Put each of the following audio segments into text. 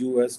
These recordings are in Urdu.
US,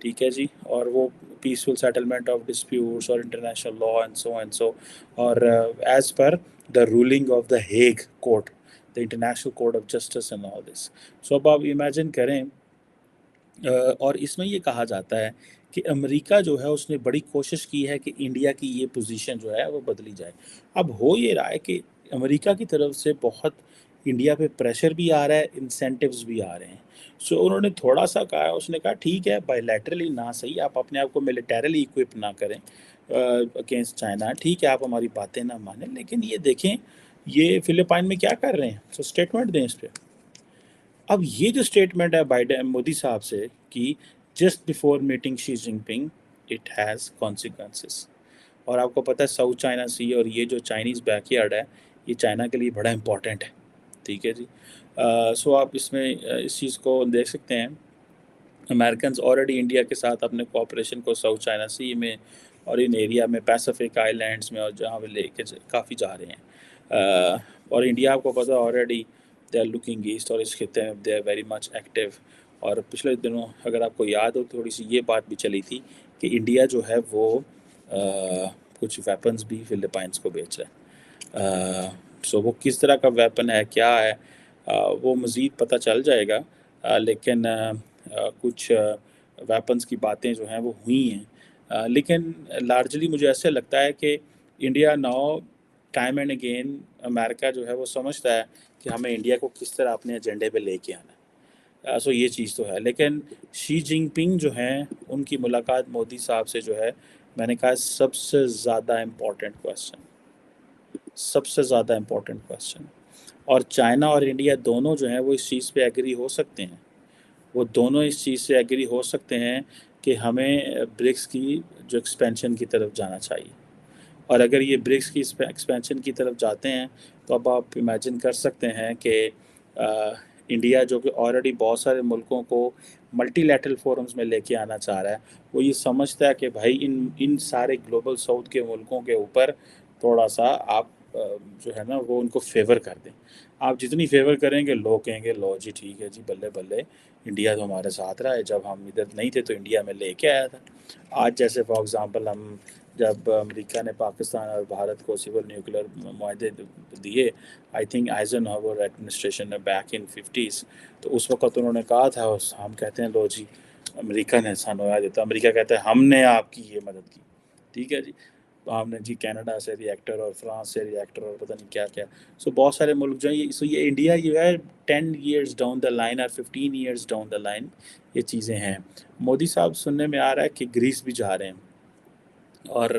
ٹھیک ہے جی. اور وہ پیسفل سیٹلمنٹ آف ڈسپیوٹس اور انٹرنیشنل لا اینڈ سو اور as per the ruling of the Hague court, the international court of justice and all this. So اب آپ امیجن کریں, اور اس میں یہ کہا جاتا ہے کہ امریکہ جو ہے اس نے بڑی کوشش کی ہے کہ انڈیا کی یہ پوزیشن جو ہے وہ بدلی جائے. اب ہو یہ رہا ہے کہ امریکہ کی طرف سے بہت انڈیا پہ پریشر بھی آ رہا ہے, انسینٹیوز بھی آ رہے ہیں. سو انہوں نے تھوڑا سا کہا, اس نے کہا ٹھیک ہے بائی لیٹرلی نہ صحیح, آپ اپنے آپ کو ملیٹریلی اکوپ نہ کریں اگینسٹ چائنا, ٹھیک ہے آپ ہماری باتیں نہ مانیں, لیکن یہ دیکھیں یہ فلپائن میں کیا کر رہے ہیں. سو اسٹیٹمنٹ دیں اس پہ. اب یہ جو اسٹیٹمنٹ ہے بائیڈن مودی صاحب سے کہ جسٹ بفور میٹنگ شی جن پنگ اٹ ہیز کانسیکوینسز. اور آپ کو پتہ ہے ساؤتھ چائنا سی اور یہ جو چائنیز بیک یارڈ ہے یہ چائنا کے لیے بڑا امپورٹنٹ ہے. ٹھیک ہے جی. سو آپ اس میں اس چیز کو دیکھ سکتے ہیں, امریکنز آلریڈی انڈیا کے ساتھ اپنے کوآپریشن کو ساؤتھ چائنا سی میں اور ان ایریا میں پیسیفک آئی لینڈس میں اور جہاں وہ لے کے کافی جا رہے ہیں. اور انڈیا آپ کو پتہ already they are looking east, اور اس خطے میں they are very much active. اور پچھلے دنوں اگر آپ کو یاد ہو تھوڑی سی یہ بات بھی چلی تھی کہ انڈیا جو ہے وہ کچھ ویپنز بھی فلپائنس کو بیچ رہا ہے. سو وہ کس طرح کا ویپن ہے کیا ہے وہ مزید پتہ چل جائے گا, لیکن کچھ ویپنز کی باتیں جو ہیں وہ ہوئی ہیں. لیکن لارجلی مجھے ایسے لگتا ہے کہ India now time and again امریکہ جو ہے وہ سمجھتا ہے کہ ہمیں انڈیا کو کس طرح اپنے ایجنڈے پہ لے کے آنا ہے. سو یہ چیز تو ہے, لیکن شی جن پنگ جو ہیں ان کی ملاقات مودی صاحب سے جو ہے میں نے کہا سب سے زیادہ امپورٹنٹ کویسچن, سب سے زیادہ امپورٹنٹ کویسچن. اور چائنا اور انڈیا دونوں جو ہیں وہ اس چیز پہ ایگری ہو سکتے ہیں, وہ دونوں اس چیز سے ایگری ہو سکتے ہیں کہ ہمیں برکس کی جو ایکسپینشن کی طرف جانا چاہیے. اور اگر یہ برکس کی ایکسپینشن کی طرف جاتے ہیں تو اب آپ امیجن کر سکتے ہیں کہ انڈیا جو کہ آلریڈی بہت سارے ملکوں کو ملٹی لیٹرل فورمز میں لے کے آنا چاہ رہا ہے, وہ یہ سمجھتا ہے کہ بھائی ان سارے گلوبل ساؤتھ کے ملکوں کے اوپر تھوڑا سا آپ جو ہے نا وہ ان کو فیور کر دیں. آپ جتنی فیور کریں گے لوگ کہیں گے لو جی ٹھیک ہے جی بلے بلے انڈیا تو ہمارے ساتھ رہا ہے, جب ہم ادھر نہیں تھے تو انڈیا میں لے کے آیا تھا. آج جیسے فار ایگزامپل ہم جب امریکہ نے پاکستان اور بھارت کو سول نیوکلیر معاہدے دیے, I think Eisenhower administration نے بیک ان 50s, تو اس وقت انہوں نے کہا تھا, ہم کہتے ہیں لو جی امریکہ نے سانویا دیتا, امریکہ کہتا ہے ہم نے آپ کی یہ مدد کی. ٹھیک ہے جی. تو ہم نے جی کینیڈا سے ریئیکٹر اور فرانس سے ریئیکٹر اور پتہ نہیں کیا کیا. سو بہت سارے ملک جو ہیں, سو یہ انڈیا جو ہے 10 years ڈاؤن دا لائن اور 15 years ڈاؤن دا لائن یہ چیزیں ہیں. مودی صاحب سننے میں آ رہا ہے کہ گریس بھی جا رہے ہیں, اور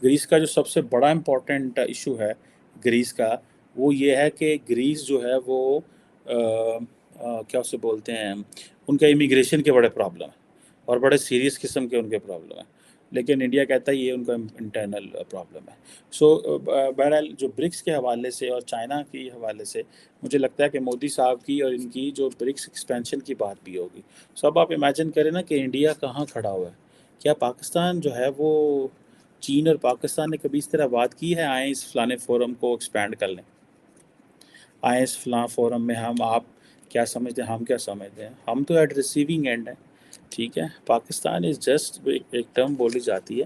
گریس کا جو سب سے بڑا امپورٹنٹ ایشو ہے گریس کا وہ یہ ہے کہ گریس جو ہے وہ کیا اسے بولتے ہیں, ان کا امیگریشن کے بڑے پرابلم ہیں اور بڑے سیریس قسم کے ان کے پرابلم ہیں, لیکن انڈیا کہتا ہے یہ ان کا انٹرنل پرابلم ہے. سو بہرحال جو برکس کے حوالے سے اور چائنا کے حوالے سے مجھے لگتا ہے کہ مودی صاحب کی اور ان کی جو برکس ایکسپینشن کی بات بھی ہوگی. سو اب آپ امیجن کریں نا کہ انڈیا کہاں کھڑا ہوا ہے. کیا پاکستان جو ہے وہ چین اور پاکستان نے کبھی اس طرح بات کی ہے آئیں اس فلانے فورم کو ایکسپینڈ کر لیں, آئیں اس فلاں فورم میں ہم آپ کیا سمجھتے ہیں ہم کیا سمجھتے ہیں, ہم تو ایٹ ریسیونگ اینڈ ہیں. ٹھیک ہے. پاکستان از جسٹ ایک ٹرم بولی جاتی ہے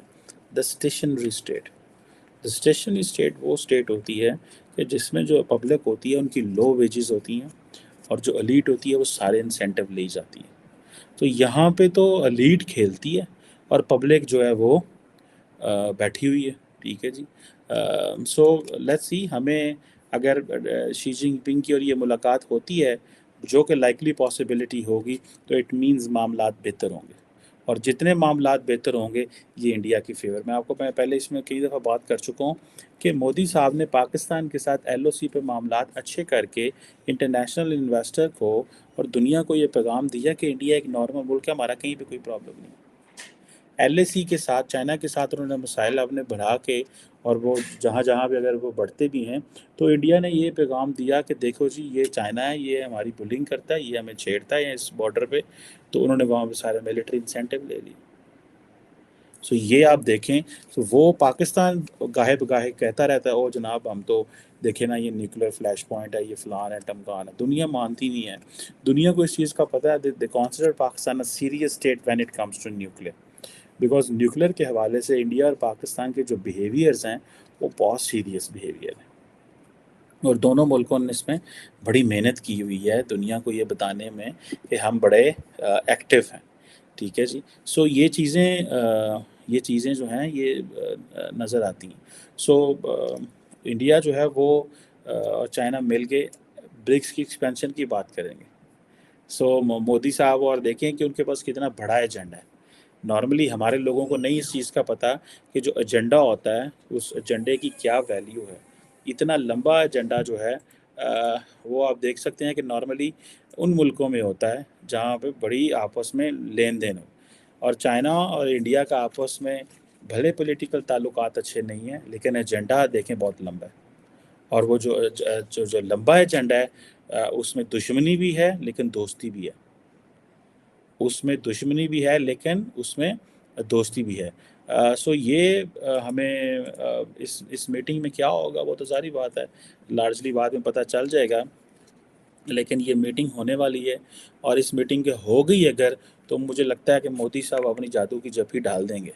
دا اسٹیشنری اسٹیٹ. دا اسٹیشنری اسٹیٹ وہ اسٹیٹ ہوتی ہے کہ جس میں جو پبلک ہوتی ہے ان کی لو ویجز ہوتی ہیں اور جو الیٹ ہوتی ہے وہ سارے انسینٹو لی جاتی ہیں. تو یہاں پہ تو الیٹ کھیلتی ہے اور پبلک جو ہے وہ بیٹھی ہوئی ہے. ٹھیک ہے جی. سو لیٹس سی, ہمیں اگر شی جن پنگ کی اور یہ ملاقات ہوتی ہے جو کہ لائکلی پاسبلٹی ہوگی تو اٹ مینز معاملات بہتر ہوں گے, اور جتنے معاملات بہتر ہوں گے یہ انڈیا کی فیور میں. آپ کو میں پہلے اس میں کئی دفعہ بات کر چکا ہوں کہ مودی صاحب نے پاکستان کے ساتھ ایل او سی پہ معاملات اچھے کر کے انٹرنیشنل انویسٹر کو اور دنیا کو یہ پیغام دیا کہ انڈیا ایک نارمل ملک ہے, ہمارا کہیں پہ کوئی پرابلم نہیں. ایل اے سی کے ساتھ چائنا کے ساتھ انہوں نے مسائل اپنے بڑھا کے, اور وہ جہاں جہاں بھی اگر وہ بڑھتے بھی ہیں تو انڈیا نے یہ پیغام دیا کہ دیکھو جی یہ چائنا ہے, یہ ہماری بلنگ کرتا ہے, یہ ہمیں چھیڑتا ہے اس بارڈر پہ. تو انہوں نے وہاں پہ سارے ملٹری انسینٹیو لے لی. سو یہ آپ دیکھیں، تو وہ پاکستان گاہے بگاہے کہتا رہتا ہے او جناب ہم تو دیکھیں نا یہ نیوکلیر فلیش پوائنٹ ہے، یہ فلان ہے ٹمکان ہے. دنیا مانتی نہیں ہے. دنیا کو اس چیز کا پتہ ہے they consider Pakistan a serious state when it comes to nuclear. Because nuclear کے حوالے سے انڈیا اور پاکستان کے جو بیہیویئرز ہیں وہ بہت سیریس بیہیویئر ہیں، اور دونوں ملکوں نے اس میں بڑی محنت کی ہوئی ہے دنیا کو یہ بتانے میں کہ ہم بڑے ایکٹیو ہیں. ٹھیک ہے جی. سو یہ چیزیں جو ہیں یہ نظر آتی ہیں. سو انڈیا جو ہے وہ اور چائنا مل کے برکس کی ایکسپینشن کی بات کریں گے. سو مودی صاحب اور دیکھیں کہ ان کے پاس کتنا بڑا ایجنڈا ہے. نارملی ہمارے لوگوں کو نہیں اس چیز کا پتہ کہ جو ایجنڈا ہوتا ہے اس ایجنڈے کی کیا ویلیو ہے. اتنا لمبا ایجنڈا جو ہے وہ آپ دیکھ سکتے ہیں کہ نارملی ان ملکوں میں ہوتا ہے جہاں پہ بڑی آپس میں لین دین ہو. اور چائنا اور انڈیا کا آپس میں بھلے پولیٹیکل تعلقات اچھے نہیں ہیں لیکن ایجنڈا دیکھیں بہت لمبا ہے. اور وہ جو لمبا ایجنڈا ہے اس میں دشمنی بھی ہے لیکن دوستی بھی ہے. اس میں دشمنی بھی ہے لیکن اس میں دوستی بھی ہے. سو یہ ہمیں اس میٹنگ میں کیا ہوگا وہ تو ظاہری بات ہے لارجلی بعد میں پتہ چل جائے گا. لیکن یہ میٹنگ ہونے والی ہے اور اس میٹنگ کے ہو گئی اگر تو مجھے لگتا ہے کہ مودی صاحب اپنی جادو کی جھپی ڈال دیں گے.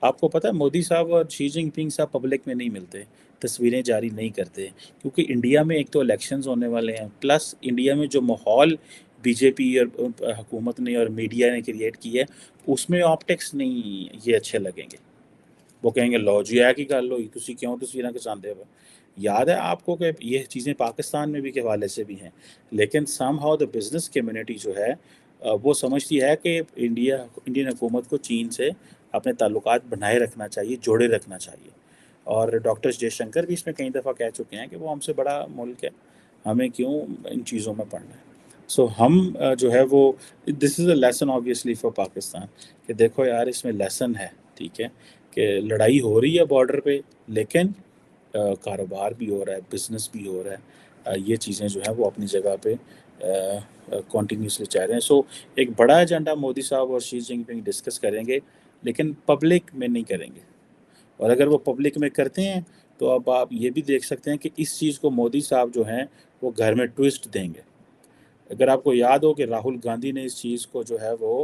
آپ کو پتہ ہے مودی صاحب اور شی جن پنگ صاحب پبلک میں نہیں ملتے، تصویریں جاری نہیں کرتے، کیونکہ انڈیا میں ایک تو الیکشنز ہونے والے ہیں، پلس انڈیا میں جو ماحول بی جے پی اور حکومت نے اور میڈیا نے کریٹ کی ہے اس میں آپٹکس نہیں یہ اچھے لگیں گے. وہ کہیں گے لو جی ہے کی گل ہوئی تسی کیوں تصویراں کھچاندے ہو. یاد ہے آپ کو کہ یہ چیزیں پاکستان میں بھی کے حوالے سے بھی ہیں، لیکن some how the business community جو ہے وہ سمجھتی ہے کہ انڈین حکومت کو چین سے اپنے تعلقات بنائے رکھنا چاہیے، جوڑے رکھنا چاہیے. اور ڈاکٹر جے شنکر بھی اس میں کئی دفعہ کہہ چکے ہیں کہ وہ ہم سے بڑا ملک ہے، ہمیں کیوں ان چیزوں میں پڑنا ہے. سو ہم جو ہے وہ this is a lesson obviously for Pakistan کہ دیکھو یار اس میں لیسن ہے. ٹھیک ہے کہ لڑائی ہو رہی ہے بارڈر پہ لیکن کاروبار بھی ہو رہا ہے، بزنس بھی ہو رہا ہے. یہ چیزیں جو ہیں وہ اپنی جگہ پہ کنٹینیوسلی چاہ رہے ہیں. سو ایک بڑا ایجنڈا مودی صاحب اور شی جن پنگ ڈسکس کریں گے لیکن پبلک میں نہیں کریں گے. اور اگر وہ پبلک میں کرتے ہیں تو اب آپ یہ بھی دیکھ سکتے ہیں کہ اس چیز کو مودی صاحب جو ہیں وہ گھر میں ٹوسٹ دیں گے. اگر آپ کو یاد ہو کہ راہل گاندھی نے اس چیز کو جو ہے وہ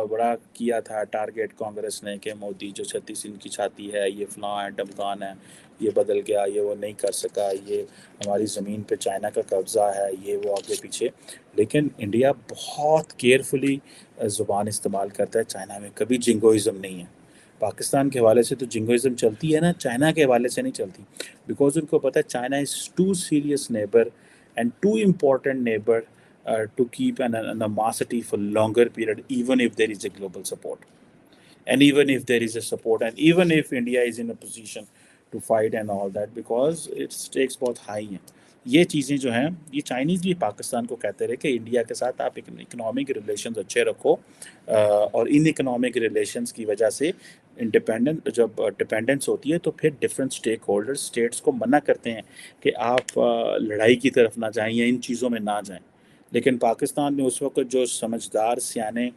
بڑا کیا تھا ٹارگیٹ کانگریس نے کہ مودی جو 36 انچ کی چھاتی ہے، یہ فلاں ہے ڈمکان ہے، یہ بدل گیا، یہ وہ نہیں کر سکا، یہ ہماری زمین پہ چائنا کا قبضہ ہے، یہ وہ آگے پیچھے. لیکن انڈیا بہت کیئرفلی زبان استعمال کرتا ہے. چائنا میں کبھی جنگوئزم نہیں ہے. پاکستان کے حوالے سے تو جنگوئزم چلتی ہے نا، چائنا کے حوالے سے نہیں چلتی، بیکاز ان کو پتہ ہے China is too serious neighbour and too important neighbour to keep an animosity for longer period, even if there is a global support, and even if there is a support, and even if India is in a position to fight and all that, because its stakes بہت ہائی ہیں. یہ چیزیں جو ہیں یہ چائنیز بھی پاکستان کو کہتے رہے کہ انڈیا کے ساتھ آپ اکنامک ریلیشنز اچھے رکھو، اور ان اکنامک ریلیشنز کی وجہ سے جب ڈپینڈنس ہوتی ہے تو پھر ڈفرینٹ اسٹیک ہولڈرز اسٹیٹس کو منع کرتے ہیں کہ آپ لڑائی کی طرف نہ جائیں یا ان چیزوں میں نہ جائیں. لیکن پاکستان میں اس وقت جو سمجھدار سیانے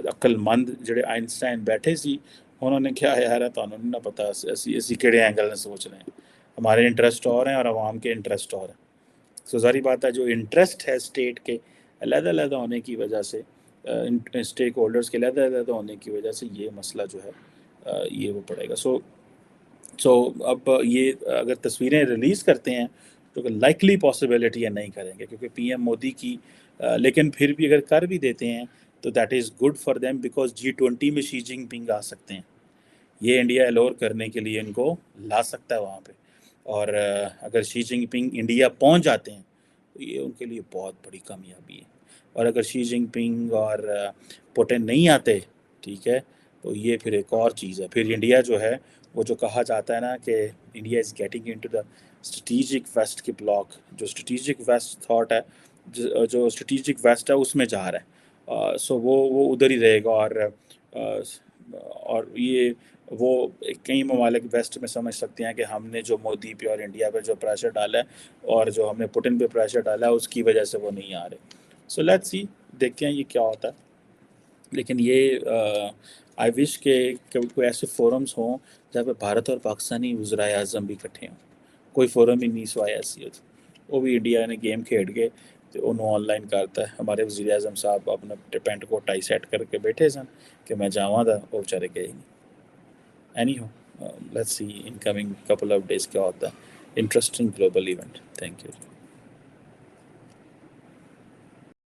عقل مند جڑے آئنسٹائن بیٹھے سی انہوں نے کیا یار ہے تو نہ پتا اسی کہڑے اینگل میں سوچ رہے ہیں، ہمارے انٹرسٹ اور ہیں اور عوام کے انٹرسٹ اور ہیں. سو ظاہری بات ہے جو انٹرسٹ ہے اسٹیٹ کے علیحدہ علیحدہ ہونے کی وجہ سے، اسٹیک ہولڈرز کے علیحدہ علیحدہ ہونے کی وجہ سے یہ مسئلہ جو ہے یہ وہ پڑے گا. سو اب یہ اگر تصویریں ریلیز کرتے ہیں تو لائکلی پاسبلٹی ہے نہیں کریں گے کیونکہ پی ایم مودی کی، لیکن پھر بھی اگر کر بھی دیتے ہیں تو that is good for them because G20 میں شی جن پنگ آ سکتے ہیں. یہ انڈیا الور کرنے کے لیے ان کو لا سکتا ہے وہاں پہ. اور اگر شی جن پنگ انڈیا پہنچ جاتے ہیں تو یہ ان کے لیے بہت بڑی کامیابی ہے. اور اگر شی جن پنگ اور پوٹن نہیں آتے ٹھیک ہے تو یہ پھر ایک اور چیز ہے. پھر انڈیا جو ہے وہ جو کہا جاتا ہے نا کہ India is getting into the strategic west کے بلاک، جو اسٹریٹجک ویسٹ تھاٹ ہے، جو اسٹریٹجک ویسٹ ہے اس میں جا رہا ہے. سو وہ ادھر ہی رہے گا. اور یہ وہ کئی ممالک ویسٹ میں سمجھ سکتے ہیں کہ ہم نے جو مودی پہ اور انڈیا پہ جو پریشر ڈالا ہے اور جو ہم نے پوٹن پہ پریشر ڈالا ہے اس کی وجہ سے وہ نہیں آ رہے. سو لیٹس سی، دیکھتے ہیں یہ کیا ہوتا ہے. لیکن یہ آئی وش کہ کوئی ایسے فورمز ہوں جہاں پہ بھارت اور پاکستانی وزرائے اعظم بھی کٹھے ہوں. کوئی فورم ہی نہیں سوائے ایسی ہو. وہ بھی انڈیا نے گیم کھیڈ کے تو انہوں آن لائن کرتا ہے. ہمارے وزیر اعظم صاحب اپنا پینٹ کو ٹائی سیٹ کر کے بیٹھے سن کہ میں جاواں دا، وہ بیچارے گئے ہی نہیں. Anyhow, let's see in coming couple of days کیا ہوتا ہے. Interesting global event. Thank you.